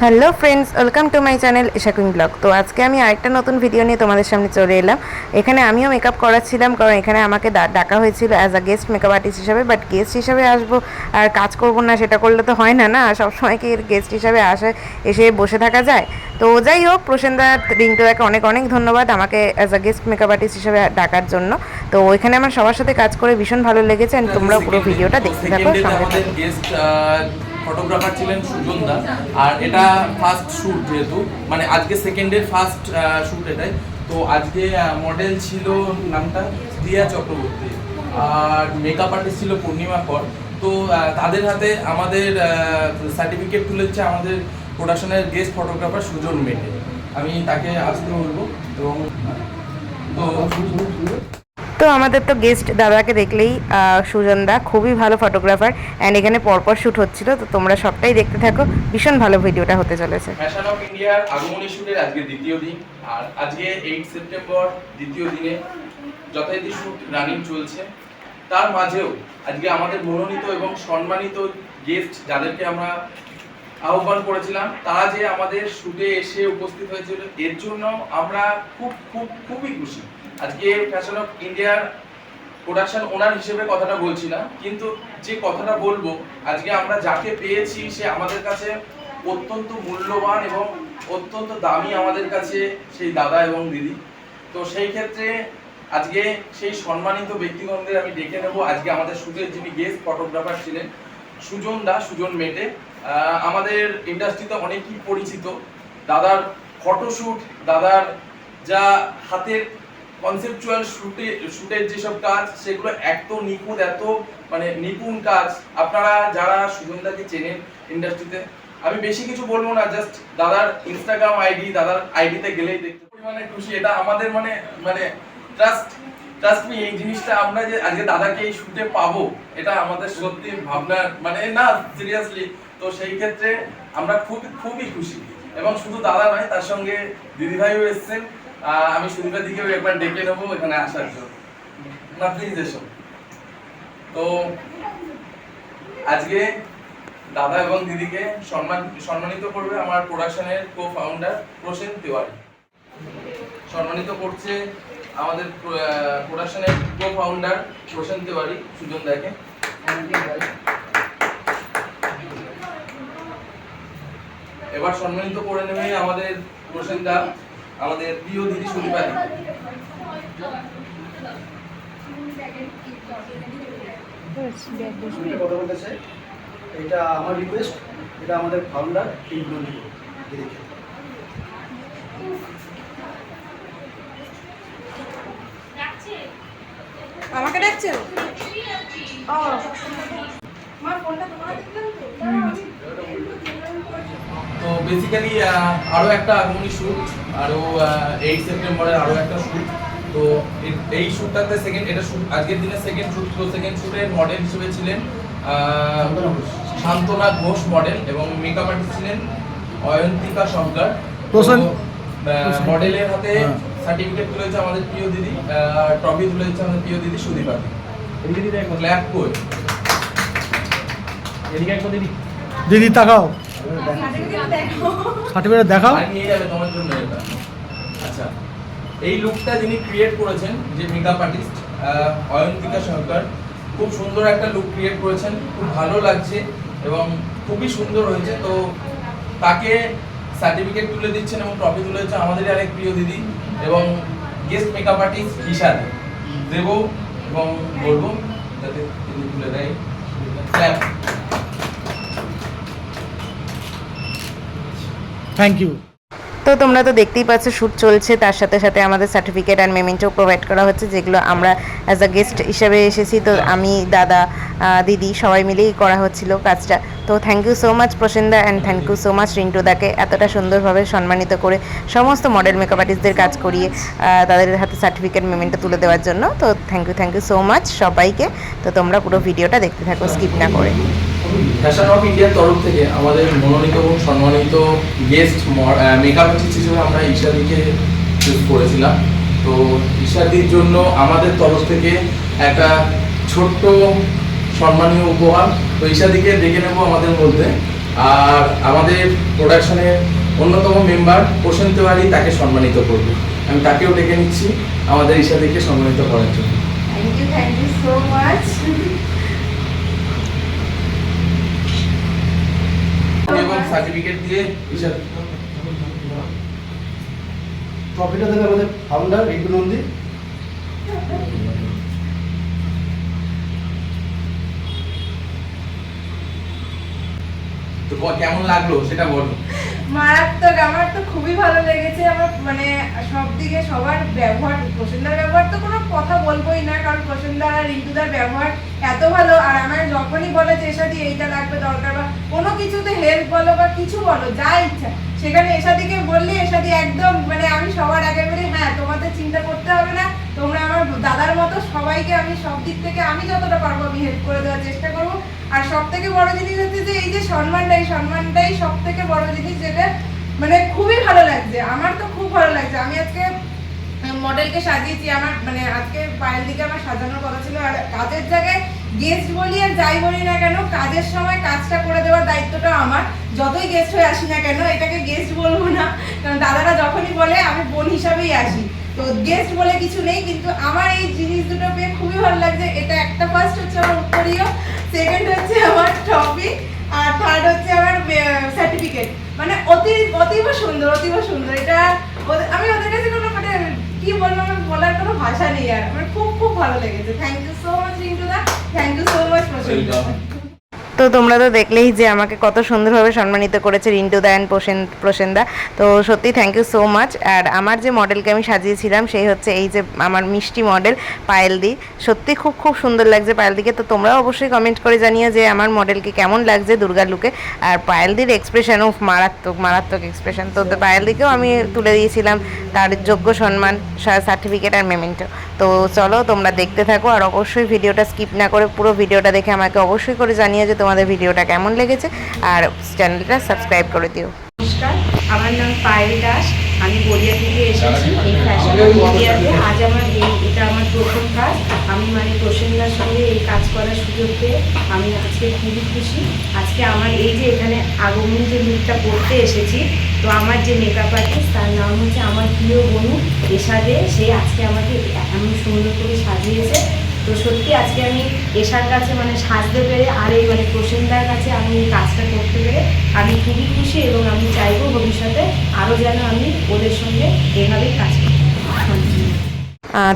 Hello friends, welcome to my channel Isha queen blog. তো আজকে আমি আরেকটা নতুন ভিডিও নিয়ে তোমাদের সামনে চলে এলাম। এখানে আমিও মেকআপ করাচ্ছিলাম, কারণ এখানে আমাকে ডাকা হয়েছিল as a guest makeup artist হিসাবে। বাট গেস্ট হিসাবে আসবো আর কাজ করবো না, সেটা করলে তো হয় না। সবসময় কি গেস্ট হিসাবে এসে বসে থাকা যায়? তো যাই হোক, প্রসেনদা রিন্টুদাকে অনেক অনেক ধন্যবাদ আমাকে as a guest makeup artist হিসাবে ডাকার জন্য। তো ওইখানে আমার সবার সাথে কাজ করে ভীষণ ভালো লেগেছে, অ্যান্ড তোমরা পুরো ভিডিওটা দেখতে থাকো, সঙ্গে থাকো। ফটোগ্রাফার ছিলেন সুজন দা। আর এটা ফার্স্ট শ্যুট, যেহেতু মানে আজকে সেকেন্ডের ফার্স্ট শ্যুট এটাই। তো আজকে মডেল ছিল নামটা দিয়া চক্রবর্তী, আর মেকআপ আর্টিস্ট ছিল পূর্ণিমা কর। তো তাদের হাতে আমাদের সার্টিফিকেট তুলে দিচ্ছে আমাদের প্রোডাকশনের গেস্ট ফটোগ্রাফার সুজন মেটে। আমি তাকে আসতে বলবো। এবং তো আমাদের তো গেস্ট দাদাকে দেখলেই সুজনদা খুবই ভালো ফটোগ্রাফার, অ্যান্ড এখানে পরপর শ্যুট হচ্ছিল। তো তোমরা সবটাই দেখতে থাকো, ভীষণ ভালো ভিডিওটা হতে চলেছে। ফ্যাশন অফ ইন্ডিয়ার আগমনী শ্যুটের আজকে দ্বিতীয় দিন, আর আজকে 8 সেপ্টেম্বর দ্বিতীয় দিনে যথারীতি শ্যুট রানিং চলছে। তার মাঝেও আজকে আমাদের মনোনীত এবং সম্মানিত গেস্ট যাদেরকে আমরা আহ্বান করেছিলাম, তারা যে আমাদের শ্যুটে এসে উপস্থিত হয়েছিল, এর জন্য আমরা খুবই খুশি। আজকে ফ্যাশন অফ ইন্ডিয়ার প্রোডাকশন ওনার হিসেবে কথাটা বলছি না, কিন্তু যে কথাটা বলবো, আজকে আমরা যাকে পেয়েছি সে আমাদের কাছে অত্যন্ত মূল্যবান এবং অত্যন্ত দামি আমাদের কাছে সেই দাদা এবং দিদি। তো সেই ক্ষেত্রে আজকে সেই সম্মানিত ব্যক্তিগণদের আমি ডেকে নেব। আজকে আমাদের শুটের যিনি গেস্ট ফটোগ্রাফার ছিলেন সুজন দা, সুজন মেটে, আমাদের ইন্ডাস্ট্রিতে অনেকই পরিচিত। দাদার ফটোশ্যুট, দাদার যা হাতের কনসেপচুয়াল শুটের যেসব কাজ, সেগুলো এত নিখুঁত, এত মানে নিপুণ কাজ। আপনারা যারা সুজনদাকে চেনেন ইন্ডাস্ট্রিতে, আমি বেশি কিছু বলবো না, জাস্ট দাদার ইনস্টাগ্রাম আইডি, দাদার আইডিতে গেলেই দেখতে পরিমাণে খুশি। এটা আমাদের মানে ট্রাস্ট মি, এই জিনিসটা আমরা যে আজকে দাদাকে এই শুটে পাবো, এটা আমাদের সত্যি ভাবনা মানে না, সিরিয়াসলি। তো সেই ক্ষেত্রে আমরা খুবই খুশি। এবং শুধু দাদা নয়, তার সঙ্গে দিদিভাইও এসেছেন। আমি সুদীপের দিকেও একবার ডেকে নেবো এখানে আসার জন্য। না প্লিজ এসো। তো আজকে দাদা এবং দিদিকে সম্মানিত করবে আমার প্রোডাকশনের কো ফাউন্ডার প্রসেন তিওয়ারি। সম্মানিত করছে আমাদের প্রোডাকশনের কো ফাউন্ডার প্রসেন তিওয়ারি সুজন দাকে। এবার সম্মানিত করে নেবে আমাদের প্রসেন দা আমাদের প্রিয় দিদি সুদীপা। কথা বলতে চাই, এটা আমার রিকোয়েস্ট, এটা আমাদের ফাউন্ডার আমাকে ডাকছে। তো বেসিক্যালি আরো একটা আগমনী শ্যুট, আরো 8 সেপ্টেম্বরের আরো একটা শ্যুট। তো এই শ্যুটটাতে সেকেন্ড, এটা আজকের দিনে সেকেন্ড শ্যুট। তো সেকেন্ড শ্যুটের মডেল হিসেবে ছিলেন শান্তনা ঘোষ মডেল, এবং মেকআপ আর্টিস্ট ছিলেন অয়ন্তিকা শঙ্কর। মডেলের হাতে সার্টিফিকেট তুলে দিচ্ছে আমাদের প্রিয় দিদি, ট্রফি তুলে দিচ্ছে আমাদের প্রিয় দিদি সুদীপা। ক্ল্যাপ কই এদিকে একটু দিদি, দিদি তাকাও, সার্টিফিকেট দেখাও। নিয়ে যাবে তোমার জন্য এটা। আচ্ছা, এই লুকটা যিনি ক্রিয়েট করেছেন, যে মেকআপ আর্টিস্ট অয়ন্তিকা সরকার, খুব সুন্দর একটা লুক ক্রিয়েট করেছেন, খুব ভালো লাগছে এবং খুবই সুন্দর হয়েছে। তো তাকে সার্টিফিকেট তুলে দিচ্ছেন এবং ট্রফি তুলে দিচ্ছেন আমাদের আরেক প্রিয় দিদি এবং guest makeup artist Isha Dev, এবং বলবো যাতে তিনি তুলে দেয়। ক্ল্যাপ। Thank you. তো তোমরা তো দেখতেই পাচ্ছ শ্যুট চলছে, তার সাথে সাথে আমাদের সার্টিফিকেট অ্যান্ড মেমেন্টো প্রোভাইড করা হচ্ছে, যেগুলো আমরা অ্যাজ আ গেস্ট হিসেবে এসেছি। তো আমি, দাদা, দিদি সবাই মিলেই করা হচ্ছিল কাজটা। তো থ্যাংক ইউ সো মাচ প্রসেনদা, and thank you so much রিন্টুদাকে এতটা সুন্দরভাবে সম্মানিত করে সমস্ত মডেল মেকআপ আর্টিস্টদের কাজ করিয়ে তাদের হাতে সার্টিফিকেট মেমেন্টো তুলে দেওয়ার জন্য। তো থ্যাংক ইউ সো মাচ সবাইকে। তো তোমরা পুরো ভিডিওটা দেখতে থাকো, স্কিপ না করে। ফ্যাশন অফ ইন্ডিয়ার তরফ থেকে আমাদের মনোনীত এবং সম্মানিত গেস্ট মেকআপ আর্টিস্ট হিসেবে আমরা ঈশাদিকে চুজ করেছিলাম। তো ঈশাদির জন্য আমাদের তরফ থেকে একটা ছোট্ট সম্মানীয় উপহার। তো ঈশাদিকে ডেকে নেব আমাদের মধ্যে। আর আমাদের প্রোডাকশনের অন্যতম মেম্বার প্রশান্ত তিওয়ারি তাকে সম্মানিত করবে। আমি তাকেও ডেকে নিচ্ছি আমাদের ঈশাদিকে সম্মানিত করার জন্য। Thank you so much. এবং সার্টিফিকেট দিয়ে ঈশা ট্রফিটা দেবে আমাদের ফাউন্ডার রিঙ্কু নন্দী। তো কেমন লাগলো সেটা বলো। মারাত্মক, আমার তো খুবই ভালো লেগেছে। আমার মানে সব দিকে সবার ব্যবহার, প্রসেনদার ব্যবহার তো কোনো কথা বলবোই না, কারণ প্রসেনদার আর রিন্টুদার ব্যবহার এত ভালো। আর আমার যখনই বলে যে এসাদি এইটা লাগবে দরকার বা কোনো কিছুতে হেল্প বলো বা কিছু বলো যা ইচ্ছা, সেখানে এসাদিকে বললে এসাদি একদম মানে আমি সবার আগে বলি হ্যাঁ তোমাদের চিন্তা করতে হবে না, তোমরা আমার দাদার মতো, সবাইকে আমি সব দিক থেকে আমি যতটা পারবো আমি হেল্প করে দেওয়ার চেষ্টা করবো। আর সব থেকে বড় জিনিস হচ্ছে যে এই যে সম্মানটাই সব থেকে বড় জিনিস, যেটা মানে খুবই ভালো লাগছে। আমার তো খুব ভালো লাগছে। আমি আজকে মডেলকে সাজিয়েছি, আমার মানে আজকে পায়ের দিকে আমার সাজানোর কথা ছিল। আর কাজের জায়গায় গেস্ট বলি আর যাই বলি না কেন, কাজের সময় কাজটা করে দেওয়ার দায়িত্বটা আমার। যতই গেস্ট হয়ে আসি না কেন, এটাকে গেস্ট বলবো না, কারণ দাদারা যখনই বলে আমি বোন হিসাবেই আসি, তো গেস্ট বলে কিছু নেই। কিন্তু আমার এই জিনিস দুটো পেয়ে খুবই ভালো লাগছে। এটা একটা ফার্স্ট হচ্ছে আমার উত্তরীয়, সেকেন্ড হচ্ছে আমার ট্রফি, আর থার্ড হচ্ছে আমার সার্টিফিকেট। মানে অতীব সুন্দর। এটা আমি ওদের কাছে কোনো মানে কি বলবো, আমার বলার কোনো ভাষা নেই। আর আমার খুব ভালো লেগেছে। থ্যাংক ইউ সো মাচ রিন্টুদা, থ্যাংক ইউ সো মাচ প্রসেনদা। তো তোমরা তো দেখলেই যে আমাকে কত সুন্দরভাবে সম্মানিত করেছে রিন্টুদা অ্যান্ড প্রসেনদা। তো সত্যি থ্যাংক ইউ সো মাচ। আর আমার যে মডেলকে আমি সাজিয়েছিলাম সেই হচ্ছে এই যে আমার মিষ্টি মডেল পায়েলদি। সত্যি খুব সুন্দর লাগছে পায়েলদিকে। তো তোমরাও অবশ্যই কমেন্ট করে জানিও যে আমার মডেলকে কেমন লাগছে দুর্গা লুকে। আর পায়েলদির এক্সপ্রেশনও মারাত্মক এক্সপ্রেশন। তো পায়েলদিকেও আমি তুলে দিয়েছিলাম তার যোগ্য সম্মান, সার্টিফিকেট আর মেমেন্টো। তো চলো তোমরা দেখতে থাকো, আর অবশ্যই ভিডিওটা স্কিপ না করে পুরো ভিডিওটা দেখে আমাকে অবশ্যই করে জানিও যে তোমাদের ভিডিওটা কেমন লেগেছে, আর চ্যানেলটা সাবস্ক্রাইব করে দিও। নমস্কার, আমার নাম পায়েল দাস, আমি গড়িয়া থেকে এসেছি এই ফ্যাশন মিডিয়াতে। আজ এটা আমার প্রথম কাজ। আমি মানে প্রসেনদার সঙ্গে এই কাজ করার সুযোগ পেয়ে আমি আজকে খুবই খুশি। আজকে আমার এই যে এখানে আগমনী যে লুকটা পরতে এসেছি, তো আমার যে মেকআপ আর্টিস্ট তার নাম হচ্ছে আমার প্রিয় বনু এসাদে, সে আজকে আমাকে এমন সুন্দর করে সাজিয়েছে। তো সত্যি আজকে আমি এসার কাছে মানে সাজতে পেরে আর এই মানে প্রসেনদার কাছে আমি এই কাজটা করতে পেরে আমি খুবই খুশি, এবং আমি চাইবো ভবিষ্যতে আরও যেন আমি ওদের সঙ্গে এভাবেই কাজ করতে পারি।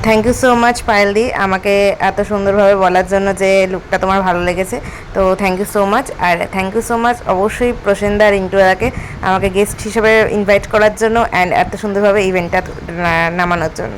থ্যাংক ইউ সো মাচ পায়েলদি আমাকে এত সুন্দরভাবে বলার জন্য যে লুকটা তোমার ভালো লেগেছে। তো থ্যাংক ইউ সো মাচ। আর থ্যাংক ইউ সো মাচ অবশ্যই প্রসেনদা রিন্টুদাকে আমাকে গেস্ট হিসেবে ইনভাইট করার জন্য অ্যান্ড এত সুন্দরভাবে ইভেন্টটা নামানোর জন্য।